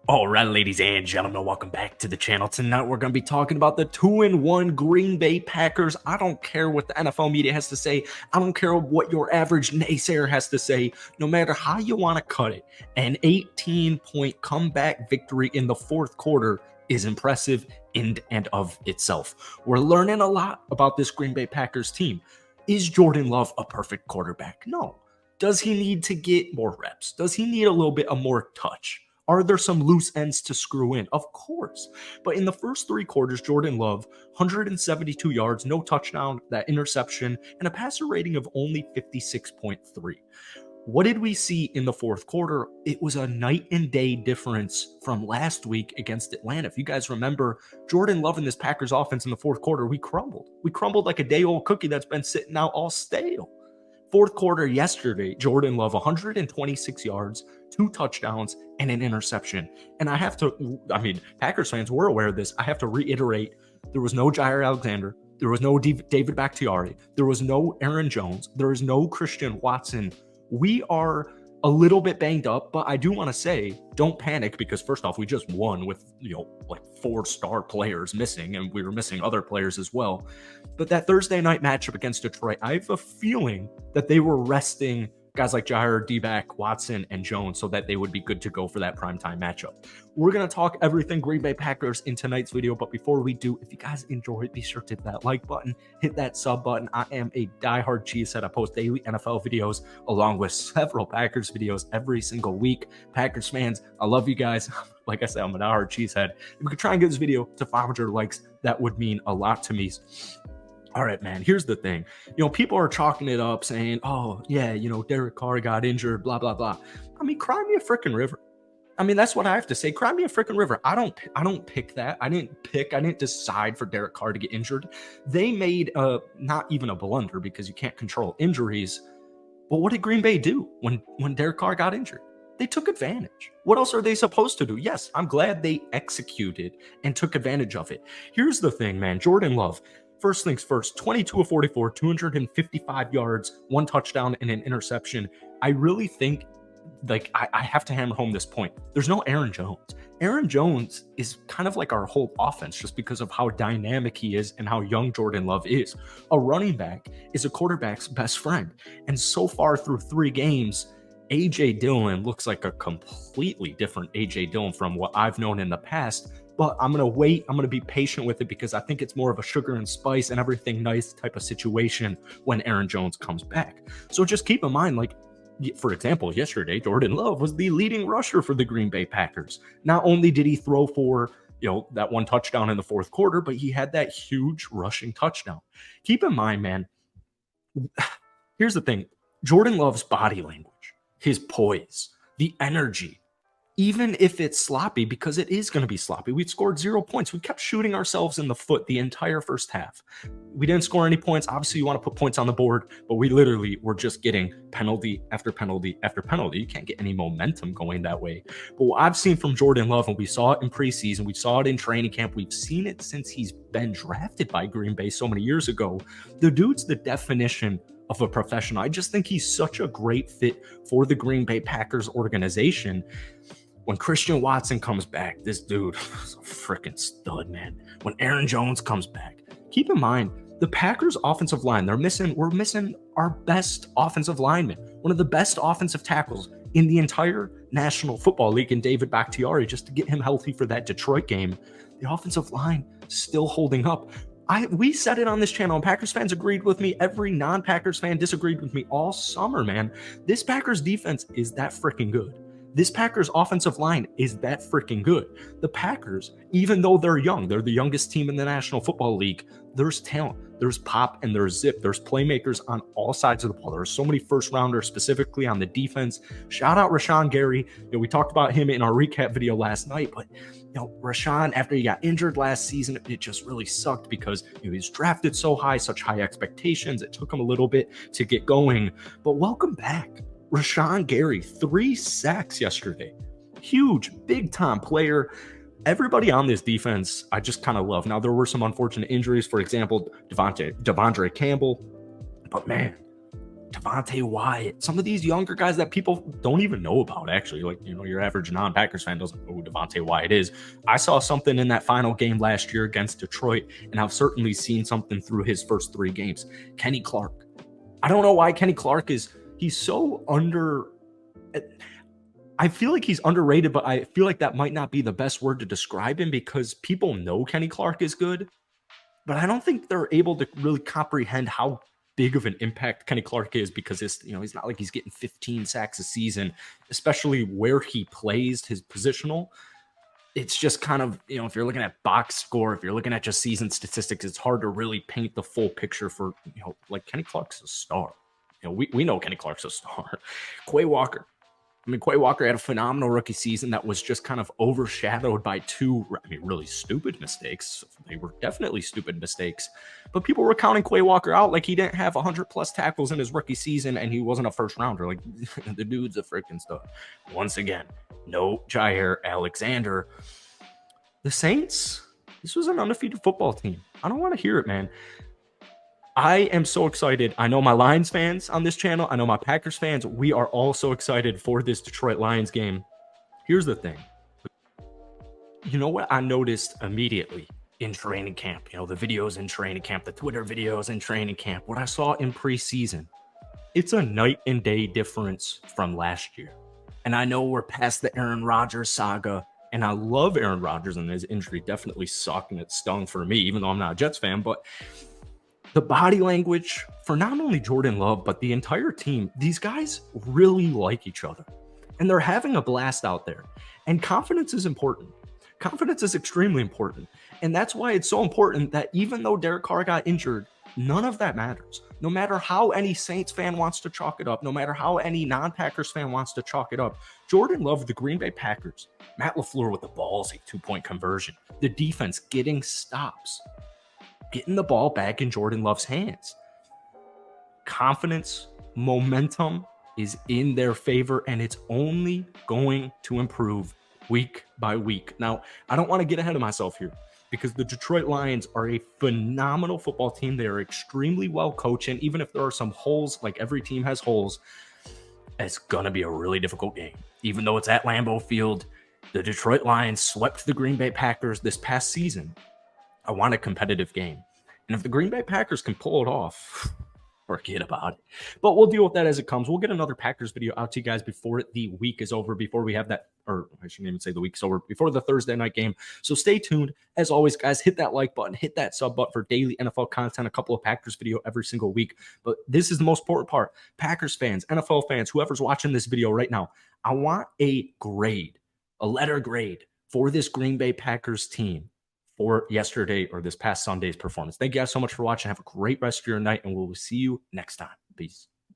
All right, ladies and gentlemen, welcome back to the channel. Tonight, we're going to be talking about the 2-1 Green Bay Packers. I don't care what the NFL media has to say. I don't care what your average naysayer has to say. No matter how you want to cut it, an 18-point comeback victory in the fourth quarter is impressive in and of itself. We're learning a lot about this Green Bay Packers team. Is Jordan Love a perfect quarterback? No. Does he need to get more reps? Does he need a little bit of more touch? Are there some loose ends to screw in? Of course. But in the first three quarters, Jordan Love, 172 yards, no touchdown, that interception, and a passer rating of only 56.3. What did we see in the fourth quarter? It was a night and day difference from last week against Atlanta. If you guys remember, Jordan Love and this Packers offense in the fourth quarter, we crumbled. We crumbled like a day-old cookie that's been sitting out all stale. Fourth quarter yesterday, Jordan Love, 126 yards, 2 touchdowns, and an interception. And Packers fans were aware of this. I have to reiterate, there was no Jair Alexander. There was no David Bakhtiari. There was no Aaron Jones. There is no Christian Watson. We are a little bit banged up, but I do want to say, don't panic, because first off, we just won with, like 4 star players missing, and we were missing other players as well. But that Thursday night matchup against Detroit, I have a feeling that they were resting guys like Jair, D-back, Watson, and Jones so that they would be good to go for that primetime matchup. We're going to talk everything Green Bay Packers in tonight's video, but before we do, if you guys enjoy it, be sure to hit that like button, hit that sub button. I am a diehard cheesehead. I post daily NFL videos along with several Packers videos every single week. Packers fans, I love you guys. Like I said, I'm a diehard cheesehead. If we could try and get this video to 500 likes, that would mean a lot to me. All right, man, here's the thing. People are chalking it up saying, oh, yeah, Derek Carr got injured, blah, blah, blah. I mean, cry me a freaking river. I mean, that's what I have to say. Cry me a freaking river. I don't pick that. I didn't decide for Derek Carr to get injured. They made not even a blunder, because you can't control injuries. But what did Green Bay do when Derek Carr got injured? They took advantage. What else are they supposed to do? Yes, I'm glad they executed and took advantage of it. Here's the thing, man. Jordan Love, first things first, 22 of 44, 255 yards, 1 touchdown, and an interception. I really think, I have to hammer home this point. There's no Aaron Jones. Aaron Jones is kind of like our whole offense, just because of how dynamic he is and how young Jordan Love is. A running back is a quarterback's best friend. And so far through 3 games, A.J. Dillon looks like a completely different A.J. Dillon from what I've known in the past. But I'm going to wait. I'm going to be patient with it, because I think it's more of a sugar and spice and everything nice type of situation when Aaron Jones comes back. So just keep in mind, for example, yesterday, Jordan Love was the leading rusher for the Green Bay Packers. Not only did he throw for, that 1 touchdown in the fourth quarter, but he had that huge rushing touchdown. Keep in mind, man, here's the thing. Jordan Love's body language, his poise, the energy, even if it's sloppy, because it is going to be sloppy. We scored 0 points. We kept shooting ourselves in the foot the entire first half. We didn't score any points. Obviously, you want to put points on the board, but we literally were just getting penalty after penalty after penalty. You can't get any momentum going that way. But what I've seen from Jordan Love, and we saw it in preseason, we saw it in training camp, we've seen it since he's been drafted by Green Bay so many years ago. The dude's the definition of a professional. I just think he's such a great fit for the Green Bay Packers organization. When Christian Watson comes back, this dude is a freaking stud, man. When Aaron Jones comes back, keep in mind, the Packers offensive line, we're missing our best offensive lineman, one of the best offensive tackles in the entire National Football League, in David Bakhtiari, just to get him healthy for that Detroit game. The offensive line still holding up. We said it on this channel, and Packers fans agreed with me. Every non-Packers fan disagreed with me all summer, man. This Packers defense is that freaking good. This Packers offensive line is that freaking good. The Packers, even though they're young, they're the youngest team in the National Football League, there's talent, there's pop, and there's zip. There's playmakers on all sides of the ball. There are so many first-rounders specifically on the defense. Shout out Rashawn Gary. We talked about him in our recap video last night, but Rashawn, after he got injured last season, it just really sucked, because he was drafted so high, such high expectations. It took him a little bit to get going, but welcome back. Rashawn Gary, 3 sacks yesterday. Huge, big-time player. Everybody on this defense, I just kind of love. Now, there were some unfortunate injuries. For example, Devondre Campbell. But, man, Devontae Wyatt, some of these younger guys that people don't even know about, actually. Like, your average non-Packers fan doesn't know who Devontae Wyatt is. I saw something in that final game last year against Detroit, and I've certainly seen something through his first 3 games. Kenny Clark. I don't know why Kenny Clark he's so I feel like he's underrated, but I feel like that might not be the best word to describe him because people know Kenny Clark is good, but I don't think they're able to really comprehend how big of an impact Kenny Clark is because he's not like he's getting 15 sacks a season, especially where he plays his positional. It's just kind of, if you're looking at box score, if you're looking at just season statistics, it's hard to really paint the full picture for, like Kenny Clark's a star. We know Kenny Clark's a star. Quay Walker. Quay Walker had a phenomenal rookie season that was just kind of overshadowed by 2, really stupid mistakes. They were definitely stupid mistakes, but people were counting Quay Walker out like he didn't have 100+ tackles in his rookie season and he wasn't a first rounder. Like, the dude's a freaking stud. Once again, no Jair Alexander. The Saints, this was an undefeated football team. I don't want to hear it, man. I am so excited. I know my Lions fans on this channel. I know my Packers fans. We are all so excited for this Detroit Lions game. Here's the thing. You know what I noticed immediately in training camp? The videos in training camp, the Twitter videos in training camp, what I saw in preseason. It's a night and day difference from last year. And I know we're past the Aaron Rodgers saga. And I love Aaron Rodgers, and his injury definitely sucked and it stung for me, even though I'm not a Jets fan. But the body language for not only Jordan Love, but the entire team, these guys really like each other. And they're having a blast out there. And confidence is important. Confidence is extremely important. And that's why it's so important that even though Derek Carr got injured, none of that matters. No matter how any Saints fan wants to chalk it up, no matter how any non-Packers fan wants to chalk it up, Jordan Love, the Green Bay Packers, Matt LaFleur with the ballsy 2-point conversion, the defense getting stops, getting the ball back in Jordan Love's hands. Confidence, momentum is in their favor, and it's only going to improve week by week. Now, I don't want to get ahead of myself here because the Detroit Lions are a phenomenal football team. They are extremely well coached, and even if there are some holes, like every team has holes, it's going to be a really difficult game. Even though it's at Lambeau Field, the Detroit Lions swept the Green Bay Packers this past season. I want a competitive game. And if the Green Bay Packers can pull it off, forget about it. But we'll deal with that as it comes. We'll get another Packers video out to you guys before the week is over, before we have that, or I shouldn't even say the week's over, before the Thursday night game. So stay tuned. As always, guys, hit that like button, hit that sub button for daily NFL content, a couple of Packers video every single week. But this is the most important part. Packers fans, NFL fans, whoever's watching this video right now, I want a grade, a letter grade for this Green Bay Packers team for yesterday or this past Sunday's performance. Thank you guys so much for watching. Have a great rest of your night, and we'll see you next time. Peace.